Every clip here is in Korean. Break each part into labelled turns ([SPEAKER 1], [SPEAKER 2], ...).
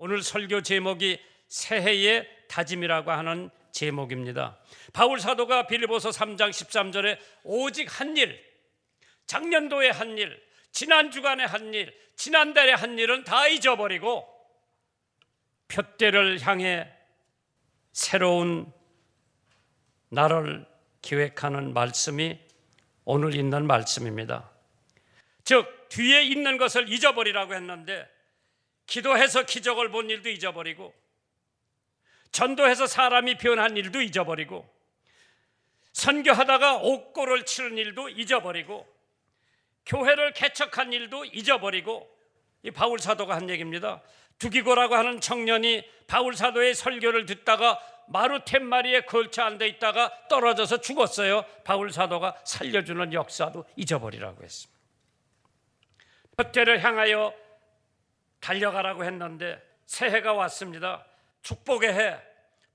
[SPEAKER 1] 오늘 설교 제목이 새해의 다짐이라고 하는 제목입니다. 바울 사도가 빌립보서 3장 13절에 오직 한 일, 작년도에 한 일, 지난 주간에 한 일, 지난달에 한 일은 다 잊어버리고 표대를 향해 새로운 날을 기획하는 말씀이 오늘 있는 말씀입니다. 즉 뒤에 있는 것을 잊어버리라고 했는데, 기도해서 기적을 본 일도 잊어버리고, 전도해서 사람이 변한 일도 잊어버리고, 선교하다가 옥고를 치는 일도 잊어버리고, 교회를 개척한 일도 잊어버리고, 이 바울 사도가 한 얘기입니다. 두기고라고 하는 청년이 바울 사도의 설교를 듣다가 마루툇마리에 걸쳐 앉아 있다가 떨어져서 죽었어요. 바울 사도가 살려주는 역사도 잊어버리라고 했습니다. 표대를 향하여 달려가라고 했는데 새해가 왔습니다. 축복의 해,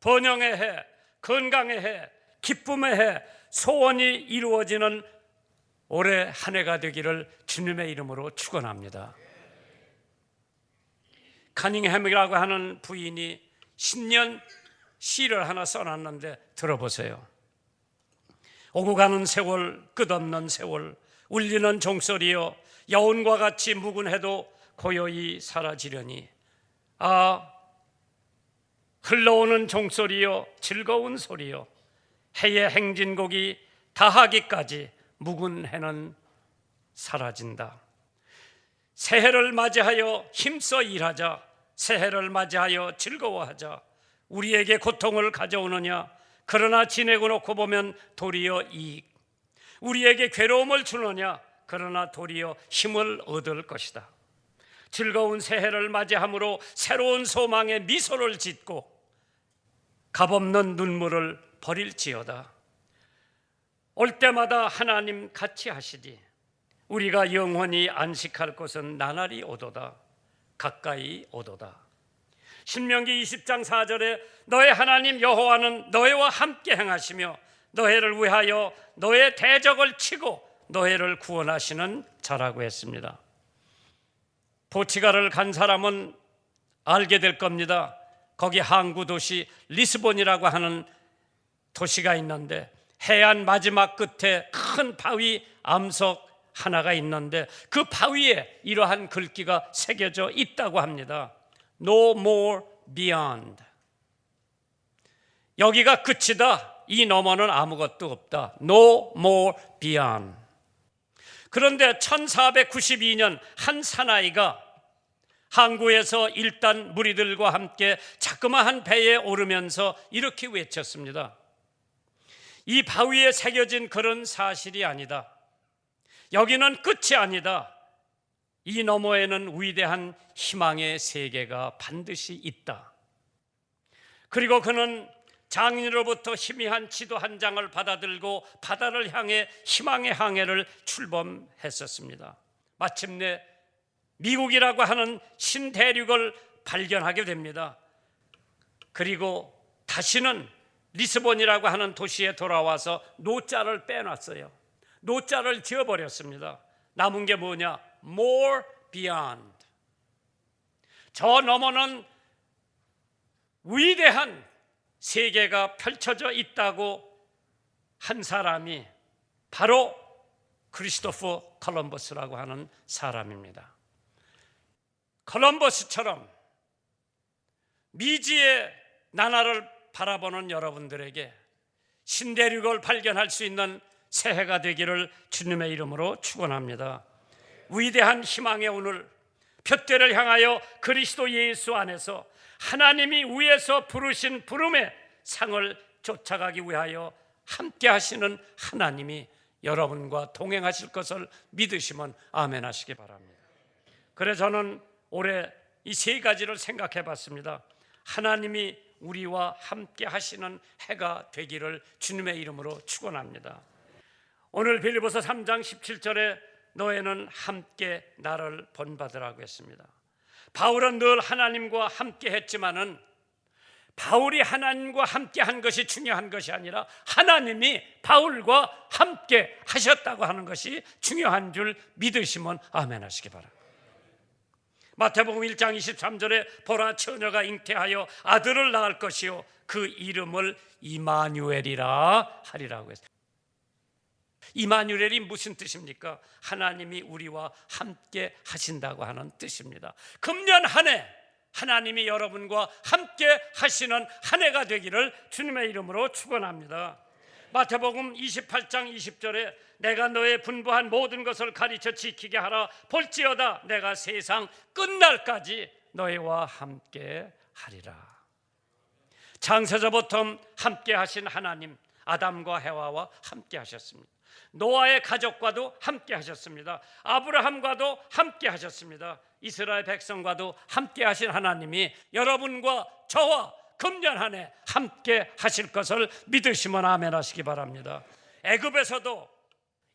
[SPEAKER 1] 번영의 해, 건강의 해, 기쁨의 해, 소원이 이루어지는 올해 한 해가 되기를 주님의 이름으로 축원합니다. 커닝햄이라고 하는 부인이 신년 시를 하나 써놨는데 들어보세요. 오고 가는 세월, 끝없는 세월, 울리는 종소리여 여운과 같이 묵은해도 고요히 사라지려니, 아 흘러오는 종소리여 즐거운 소리여 해의 행진곡이 다하기까지 묵은 해는 사라진다. 새해를 맞이하여 힘써 일하자. 새해를 맞이하여 즐거워하자. 우리에게 고통을 가져오느냐? 그러나 지내고 놓고 보면 도리어 이익. 우리에게 괴로움을 주느냐? 그러나 도리어 힘을 얻을 것이다. 즐거운 새해를 맞이함으로 새로운 소망의 미소를 짓고 값없는 눈물을 버릴지어다. 올 때마다 하나님 같이 하시지. 우리가 영원히 안식할 곳은 나날이 오도다. 가까이 오도다. 신명기 20장 4절에 너의 하나님 여호와는 너희와 함께 행하시며 너희를 위하여 너의 대적을 치고 너희를 구원하시는 자라고 했습니다. 포르투갈을 간 사람은 알게 될 겁니다. 거기 항구 도시 리스본이라고 하는 도시가 있는데 해안 마지막 끝에 큰 바위 암석 하나가 있는데 그 바위에 이러한 글귀가 새겨져 있다고 합니다. No more beyond. 여기가 끝이다. 이 너머는 아무것도 없다. No more beyond. 그런데 1492년 한 사나이가 항구에서 일단 무리들과 함께 자그마한 배에 오르면서 이렇게 외쳤습니다. 이 바위에 새겨진 그런 사실이 아니다. 여기는 끝이 아니다. 이 너머에는 위대한 희망의 세계가 반드시 있다. 그리고 그는 장인으로부터 희미한 지도 한 장을 받아들고 바다를 향해 희망의 항해를 출범했었습니다. 마침내 미국이라고 하는 신대륙을 발견하게 됩니다. 그리고 다시는 리스본이라고 하는 도시에 돌아와서 노자를 빼놨어요. 노자를 지어버렸습니다. 남은 게 뭐냐? More beyond. 저 너머는 위대한 세계가 펼쳐져 있다고 한 사람이 바로 크리스토퍼 콜럼버스라고 하는 사람입니다. 콜럼버스처럼 미지의 나라를 바라보는 여러분들에게 신대륙을 발견할 수 있는 새해가 되기를 주님의 이름으로 축원합니다. 위대한 희망의 오늘, 표대를 향하여 그리스도 예수 안에서 하나님이 위에서 부르신 부름의 상을 쫓아가기 위하여 함께 하시는 하나님이 여러분과 동행하실 것을 믿으시면 아멘 하시기 바랍니다. 그래서 저는 올해 이 세 가지를 생각해 봤습니다. 하나님이 우리와 함께 하시는 해가 되기를 주님의 이름으로 축원합니다. 오늘 빌립보서 3장 17절에 너희는 함께 나를 본받으라고 했습니다. 바울은 늘 하나님과 함께 했지만은 바울이 하나님과 함께 한 것이 중요한 것이 아니라 하나님이 바울과 함께 하셨다고 하는 것이 중요한 줄 믿으시면 아멘 하시기 바랍니다. 마태복음 1장 23절에 보라 처녀가 잉태하여 아들을 낳을 것이요 그 이름을 이마누엘이라 하리라고 했어요. 이마누엘이 무슨 뜻입니까? 하나님이 우리와 함께 하신다고 하는 뜻입니다. 금년 한 해 하나님이 여러분과 함께 하시는 한 해가 되기를 주님의 이름으로 축원합니다. 마태복음 28장 20절에 내가 너의 분부한 모든 것을 가르쳐 지키게 하라. 볼지어다 내가 세상 끝날까지 너희와 함께 하리라. 창세전부터 함께 하신 하나님, 아담과 해와와 함께 하셨습니다. 노아의 가족과도 함께 하셨습니다. 아브라함과도 함께 하셨습니다. 이스라엘 백성과도 함께 하신 하나님이 여러분과 저와 금년 한 해 함께 하실 것을 믿으시면 아멘 하시기 바랍니다. 애굽에서도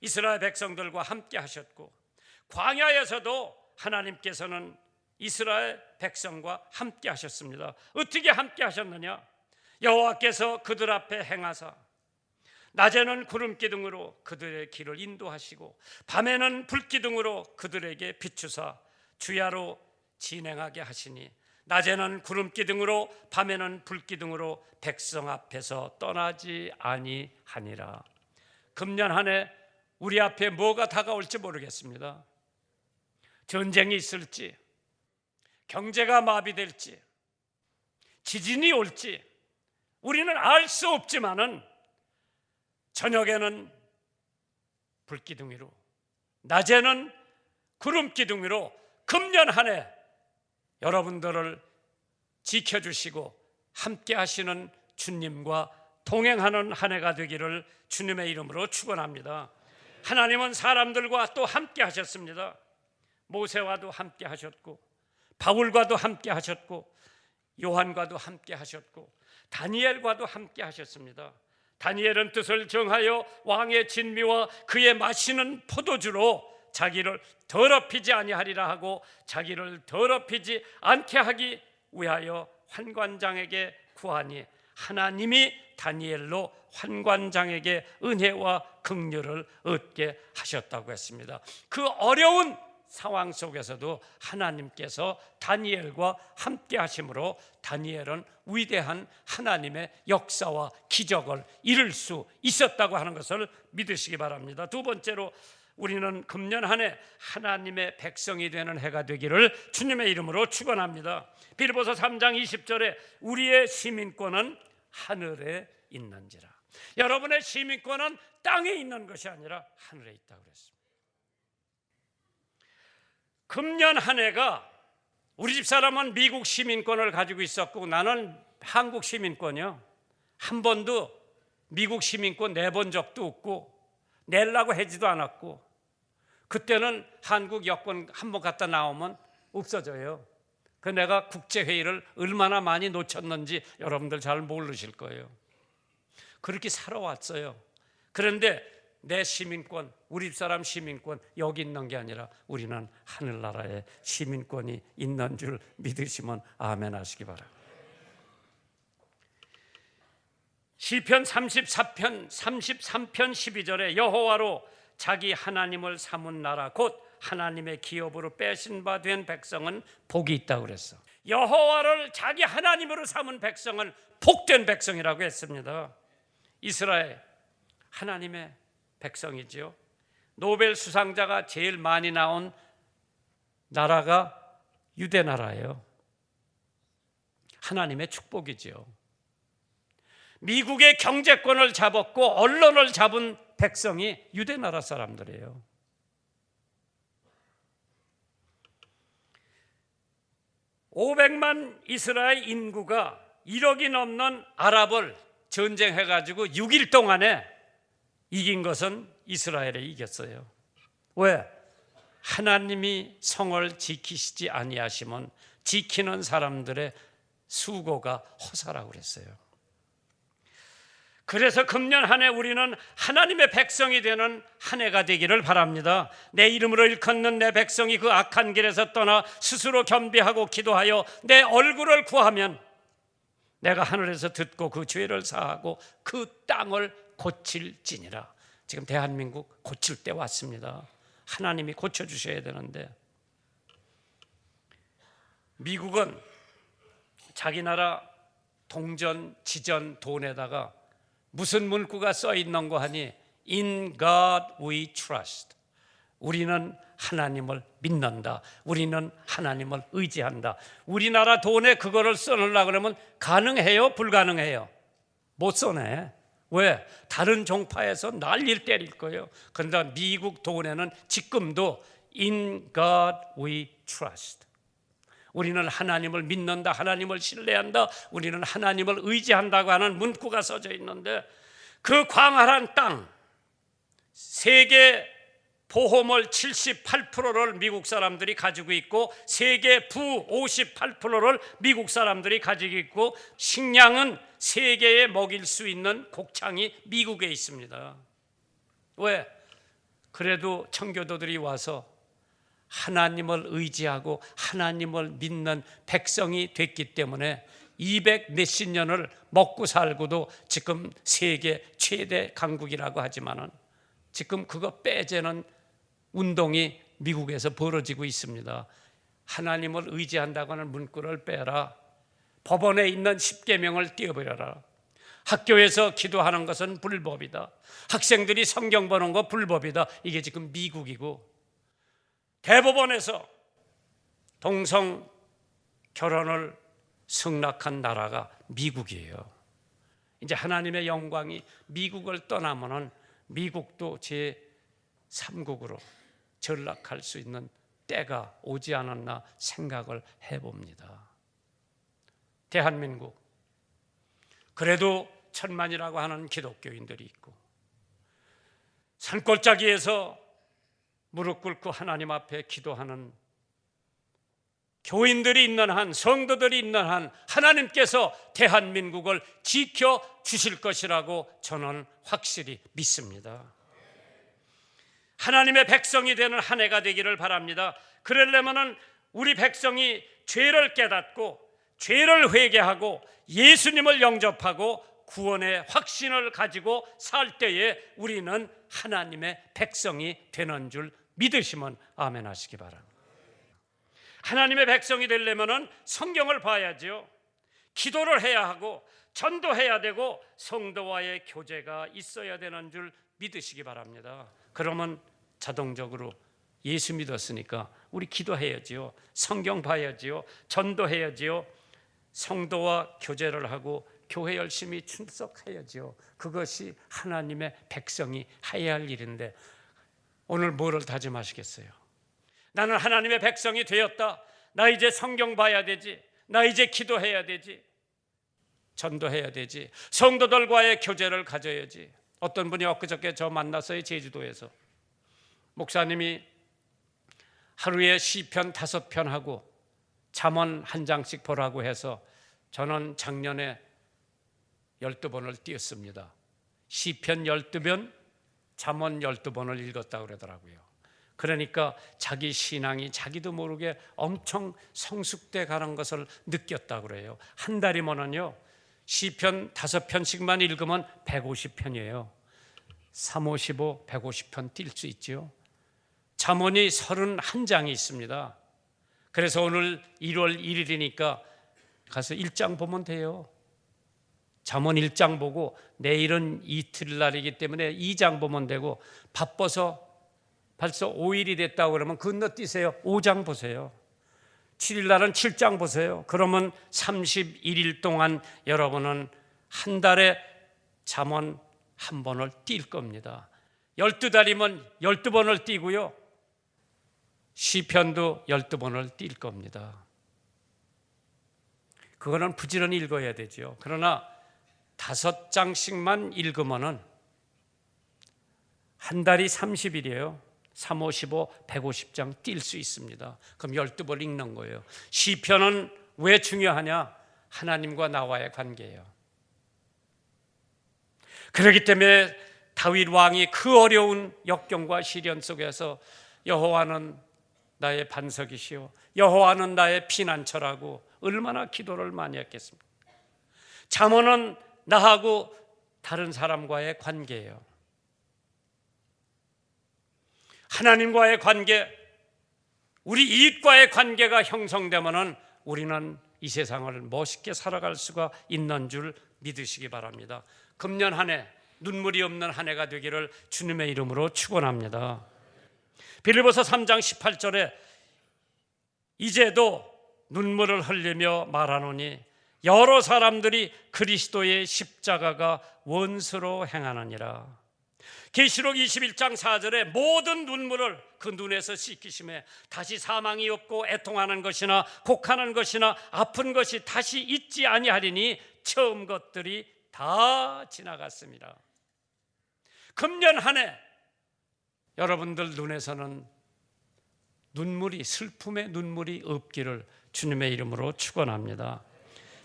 [SPEAKER 1] 이스라엘 백성들과 함께 하셨고, 광야에서도 하나님께서는 이스라엘 백성과 함께 하셨습니다. 어떻게 함께 하셨느냐? 여호와께서 그들 앞에 행하사 낮에는 구름 기둥으로 그들의 길을 인도하시고 밤에는 불 기둥으로 그들에게 비추사 주야로 진행하게 하시니 낮에는 구름 기둥으로 밤에는 불 기둥으로 백성 앞에서 떠나지 아니하니라. 금년 한 해 우리 앞에 뭐가 다가올지 모르겠습니다. 전쟁이 있을지, 경제가 마비될지, 지진이 올지 우리는 알 수 없지만은 저녁에는 불기둥이로, 낮에는 구름기둥이로 금년 한 해 여러분들을 지켜주시고 함께 하시는 주님과 동행하는 한 해가 되기를 주님의 이름으로 축원합니다. 하나님은 사람들과 또 함께 하셨습니다. 모세와도 함께 하셨고, 바울과도 함께 하셨고, 요한과도 함께 하셨고, 다니엘과도 함께 하셨습니다. 다니엘은 뜻을 정하여 왕의 진미와 그의 마시는 포도주로 자기를 더럽히지 아니하리라 하고 자기를 더럽히지 않게 하기 위하여 환관장에게 구하니 하나님이 다니엘로 환관장에게 은혜와 긍휼을 얻게 하셨다고 했습니다. 그 어려운 상황 속에서도 하나님께서 다니엘과 함께 하심으로 다니엘은 위대한 하나님의 역사와 기적을 이룰 수 있었다고 하는 것을 믿으시기 바랍니다. 두 번째로 우리는 금년 한 해 하나님의 백성이 되는 해가 되기를 주님의 이름으로 축원합니다. 빌보서 3장 20절에 우리의 시민권은 하늘에 있는지라. 여러분의 시민권은 땅에 있는 것이 아니라 하늘에 있다고 그랬습니다. 금년 한 해가 우리 집 사람은 미국 시민권을 가지고 있었고 나는 한국 시민권이요. 한 번도 미국 시민권 내본 적도 없고 내려고 하지도 않았고, 그때는 한국 여권 한번 갖다 나오면 없어져요. 그 내가 국제회의를 얼마나 많이 놓쳤는지 여러분들 잘 모르실 거예요. 그렇게 살아왔어요. 그런데 내 시민권, 우리 집사람 시민권 여기 있는 게 아니라 우리는 하늘나라에 시민권이 있는 줄 믿으시면 아멘 하시기 바랍니다. 시편 34편 33편 12절에 여호와로 자기 하나님을 삼은 나라 곧 하나님의 기업으로 빼신 바 된 백성은 복이 있다고 그랬어. 여호와를 자기 하나님으로 삼은 백성은 복된 백성이라고 했습니다. 이스라엘 하나님의 백성이지요. 노벨 수상자가 제일 많이 나온 나라가 유대 나라예요. 하나님의 축복이지요. 미국의 경제권을 잡았고 언론을 잡은 백성이 유대 나라 사람들이에요. (500만) 이스라엘 인구가 1억이 넘는 아랍을 전쟁해가지고 6일 동안에 이긴 것은 이스라엘에 이겼어요. 왜? 하나님이 성을 지키시지 아니하시면 지키는 사람들의 수고가 허사라고 그랬어요. 그래서 금년 한 해 우리는 하나님의 백성이 되는 한 해가 되기를 바랍니다. 내 이름으로 일컫는 내 백성이 그 악한 길에서 떠나 스스로 겸비하고 기도하여 내 얼굴을 구하면 내가 하늘에서 듣고 그 죄를 사하고 그 땅을 고칠지니라. 지금 대한민국 고칠 때 왔습니다. 하나님이 고쳐주셔야 되는데 미국은 자기 나라 동전, 지전, 돈에다가 무슨 문구가 써 있는 거 하니 In God we trust. 우리는 하나님을 믿는다. 우리는 하나님을 의지한다. 우리나라 돈에 그거를 써놓으려고 그러면 가능해요? 불가능해요? 못 써내. 왜? 다른 종파에서 난리를 때릴 거예요. 그런데 미국 돈에는 지금도 In God we trust. 우리는 하나님을 믿는다. 하나님을 신뢰한다. 우리는 하나님을 의지한다고 하는 문구가 써져 있는데, 그 광활한 땅, 세계 보호물 78%를 미국 사람들이 가지고 있고, 세계 부 58%를 미국 사람들이 가지고 있고, 식량은 세계에 먹일 수 있는 곡창이 미국에 있습니다. 왜? 그래도 청교도들이 와서 하나님을 의지하고 하나님을 믿는 백성이 됐기 때문에 200 몇십 년을 먹고 살고도 지금 세계 최대 강국이라고 하지만은 지금 그거 빼재는 운동이 미국에서 벌어지고 있습니다. 하나님을 의지한다고 하는 문구를 빼라. 법원에 있는 10계명을 띄워버려라. 학교에서 기도하는 것은 불법이다. 학생들이 성경 보는 거 불법이다. 이게 지금 미국이고, 대법원에서 동성 결혼을 승낙한 나라가 미국이에요. 이제 하나님의 영광이 미국을 떠나면은 미국도 제3국으로 전락할 수 있는 때가 오지 않았나 생각을 해봅니다. 대한민국, 그래도 천만이라고 하는 기독교인들이 있고, 산골짜기에서 무릎 꿇고 하나님 앞에 기도하는 교인들이 있는 한, 성도들이 있는 한 하나님께서 대한민국을 지켜주실 것이라고 저는 확실히 믿습니다. 하나님의 백성이 되는 한 해가 되기를 바랍니다. 그러려면 우리 백성이 죄를 깨닫고 죄를 회개하고 예수님을 영접하고 구원의 확신을 가지고 살 때에 우리는 하나님의 백성이 되는 줄 믿으시면 아멘 하시기 바랍니다. 하나님의 백성이 되려면 성경을 봐야죠. 기도를 해야 하고 전도해야 되고 성도와의 교제가 있어야 되는 줄 믿으시기 바랍니다. 그러면 자동적으로 예수 믿었으니까 우리 기도해야지요. 성경 봐야지요. 전도해야지요. 성도와 교제를 하고 교회 열심히 출석해야지요. 그것이 하나님의 백성이 해야 할 일인데 오늘 뭐를 다짐하시겠어요? 나는 하나님의 백성이 되었다. 나 이제 성경 봐야 되지. 나 이제 기도해야 되지. 전도해야 되지. 성도들과의 교제를 가져야지. 어떤 분이 엊그저께 저 만났어요. 제주도에서. 목사님이 하루에 시편 5편 하고 잠언 1장씩 보라고 해서 저는 작년에 12번을 띄었습니다. 시편 12편, 잠언 12번을 읽었다고 그러더라고요. 그러니까 자기 신앙이 자기도 모르게 엄청 성숙돼 가는 것을 느꼈다고 그래요. 한 달이면은요, 시편 5편씩만 읽으면 150편이에요. 3, 5, 15, 150편 뛸 수 있죠. 잠언이 31장이 있습니다. 그래서 오늘 1월 1일이니까 가서 1장 보면 돼요. 잠언 1장 보고 내일은 이틀날이기 때문에 2장 보면 되고, 바빠서 벌써 5일이 됐다고 그러면 건너뛰세요. 5장 보세요. 7일날은 7장 보세요. 그러면 31일 동안 여러분은 한 달에 잠언 한 번을 뛸 겁니다. 12달이면 12번을 띄고요. 시편도 12번을 뛸 겁니다. 그거는 부지런히 읽어야 되죠. 그러나 5장씩만 읽으면은 한 달이 30일이에요. 3, 5, 15, 150장 뛸 수 있습니다. 그럼 12번 읽는 거예요. 시편은 왜 중요하냐? 하나님과 나와의 관계예요. 그렇기 때문에 다윗 왕이 그 어려운 역경과 시련 속에서 여호와는 나의 반석이시오, 여호와는 나의 피난처라고 얼마나 기도를 많이 했겠습니까? 잠언은 나하고 다른 사람과의 관계예요. 하나님과의 관계, 우리 이웃과의 관계가 형성되면은 우리는 이 세상을 멋있게 살아갈 수가 있는 줄 믿으시기 바랍니다. 금년 한 해 눈물이 없는 한 해가 되기를 주님의 이름으로 축원합니다. 빌립보서 3장 18절에 이제도 눈물을 흘리며 말하노니 여러 사람들이 그리스도의 십자가가 원수로 행하느니라. 계시록 21장 4절에 모든 눈물을 그 눈에서 씻기심에 다시 사망이 없고 애통하는 것이나 곡하는 것이나 아픈 것이 다시 있지 아니하리니 처음 것들이 다 지나갔습니다. 금년 한 해 여러분들 눈에서는 눈물이, 슬픔의 눈물이 없기를 주님의 이름으로 축원합니다.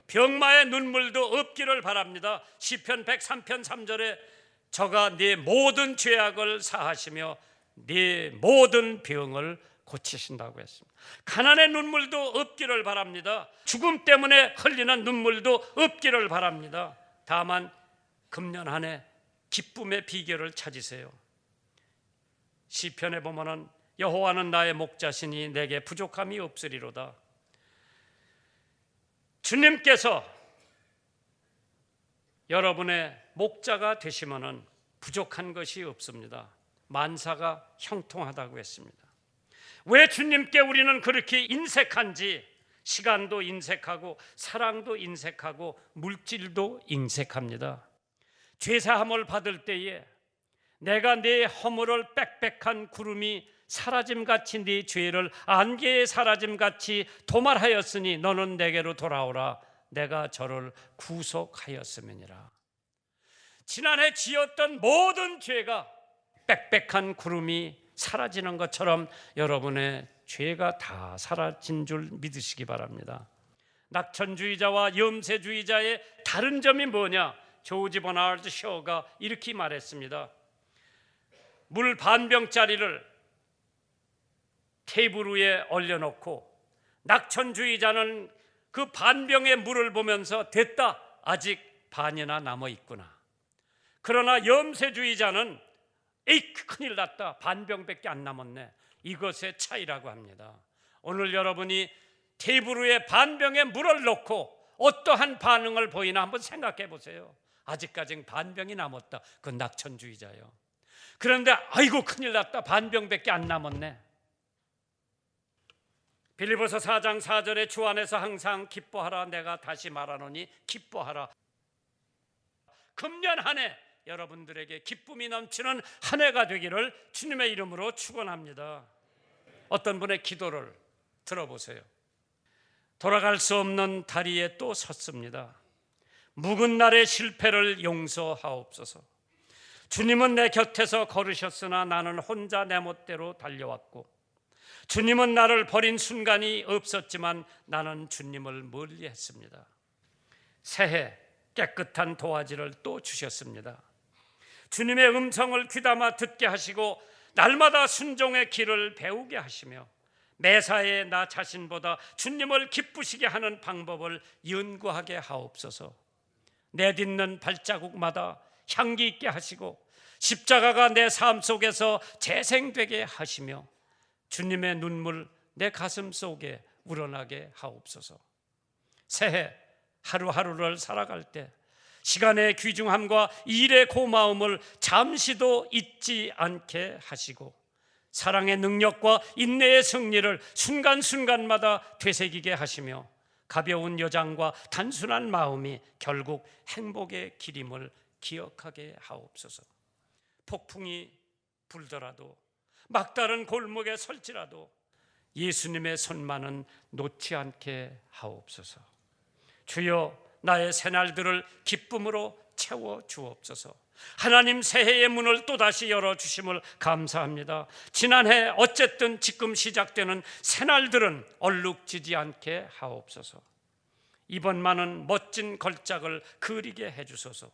[SPEAKER 1] 병마의 눈물도 없기를 바랍니다. 시편 103편 3절에 저가 네 모든 죄악을 사하시며 네 모든 병을 고치신다고 했습니다. 가난의 눈물도 없기를 바랍니다. 죽음 때문에 흘리는 눈물도 없기를 바랍니다. 다만 금년 한 해 기쁨의 비결을 찾으세요. 시편에 보면은 여호와는 나의 목자시니 내게 부족함이 없으리로다. 주님께서 여러분의 목자가 되시면은 부족한 것이 없습니다. 만사가 형통하다고 했습니다. 왜 주님께 우리는 그렇게 인색한지, 시간도 인색하고 사랑도 인색하고 물질도 인색합니다. 죄사함을 받을 때에 내가 네 허물을 빽빽한 구름이 사라짐같이 네 죄를 안개의 사라짐같이 도말하였으니 너는 내게로 돌아오라. 내가 저를 구속하였음이니라. 지난해 지었던 모든 죄가 빽빽한 구름이 사라지는 것처럼 여러분의 죄가 다 사라진 줄 믿으시기 바랍니다. 낙천주의자와 염세주의자의 다른 점이 뭐냐? 조지 버나드 셔가 이렇게 말했습니다. 물 반병짜리를 테이블 위에 올려놓고 낙천주의자는 그 반병의 물을 보면서 됐다, 아직 반이나 남아있구나. 그러나 염세주의자는 에이 큰일 났다, 반병밖에 안 남았네. 이것의 차이라고 합니다. 오늘 여러분이 테이블 위에 반병의 물을 놓고 어떠한 반응을 보이나 한번 생각해 보세요. 아직까지는 반병이 남았다. 그건 낙천주의자예요. 그런데 아이고 큰일 났다, 반병밖에 안 남았네. 빌립보서 4장 4절에 주 안에서 항상 기뻐하라. 내가 다시 말하노니 기뻐하라. 금년 한 해 여러분들에게 기쁨이 넘치는 한 해가 되기를 주님의 이름으로 축원합니다. 어떤 분의 기도를 들어보세요. 돌아갈 수 없는 다리에 또 섰습니다. 묵은 날의 실패를 용서하옵소서. 주님은 내 곁에서 걸으셨으나 나는 혼자 내 멋대로 달려왔고, 주님은 나를 버린 순간이 없었지만 나는 주님을 멀리했습니다. 새해 깨끗한 도화지를 또 주셨습니다. 주님의 음성을 귀담아 듣게 하시고 날마다 순종의 길을 배우게 하시며 매사에 나 자신보다 주님을 기쁘시게 하는 방법을 연구하게 하옵소서. 내딛는 발자국마다 향기 있게 하시고 십자가가 내 삶 속에서 재생되게 하시며 주님의 눈물 내 가슴 속에 우러나게 하옵소서. 새해 하루하루를 살아갈 때 시간의 귀중함과 일의 고마움을 잠시도 잊지 않게 하시고 사랑의 능력과 인내의 승리를 순간순간마다 되새기게 하시며 가벼운 여장과 단순한 마음이 결국 행복의 길임을 기억하게 하옵소서. 폭풍이 불더라도 막다른 골목에 설지라도 예수님의 손만은 놓지 않게 하옵소서. 주여, 나의 새날들을 기쁨으로 채워 주옵소서. 하나님, 새해의 문을 또다시 열어주심을 감사합니다. 지난해 어쨌든 지금 시작되는 새날들은 얼룩지지 않게 하옵소서. 이번만은 멋진 걸작을 그리게 해주소서.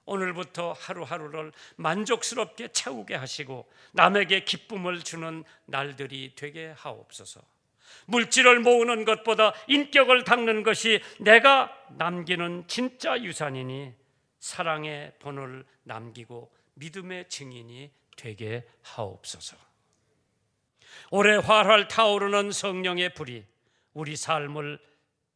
[SPEAKER 1] 오늘부터 하루하루를 만족스럽게 채우게 하시고 남에게 기쁨을 주는 날들이 되게 하옵소서. 물질을 모으는 것보다 인격을 닦는 것이 내가 남기는 진짜 유산이니 사랑의 본을 남기고 믿음의 증인이 되게 하옵소서. 올해 활활 타오르는 성령의 불이 우리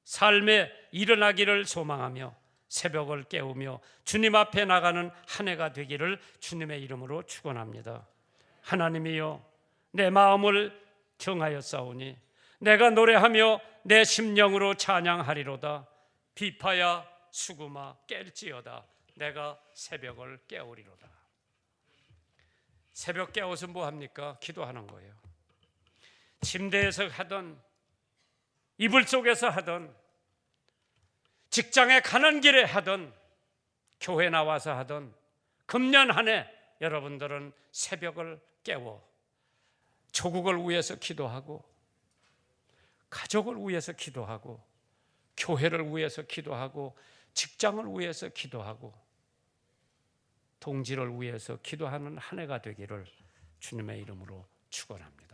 [SPEAKER 1] 삶에 일어나기를 소망하며 새벽을 깨우며 주님 앞에 나가는 한 해가 되기를 주님의 이름으로 축원합니다. 하나님이여, 내 마음을 정하였사오니 내가 노래하며 내 심령으로 찬양하리로다. 비파야 수구마 깰지어다. 내가 새벽을 깨우리로다. 새벽 깨워서 뭐 합니까? 기도하는 거예요. 침대에서 하든 이불 속에서 하든 직장에 가는 길에 하든 교회 나와서 하든 금년 한 해 여러분들은 새벽을 깨워 조국을 위해서 기도하고 가족을 위해서 기도하고 교회를 위해서 기도하고 직장을 위해서 기도하고 동지를 위해서 기도하는 한 해가 되기를 주님의 이름으로 축원합니다.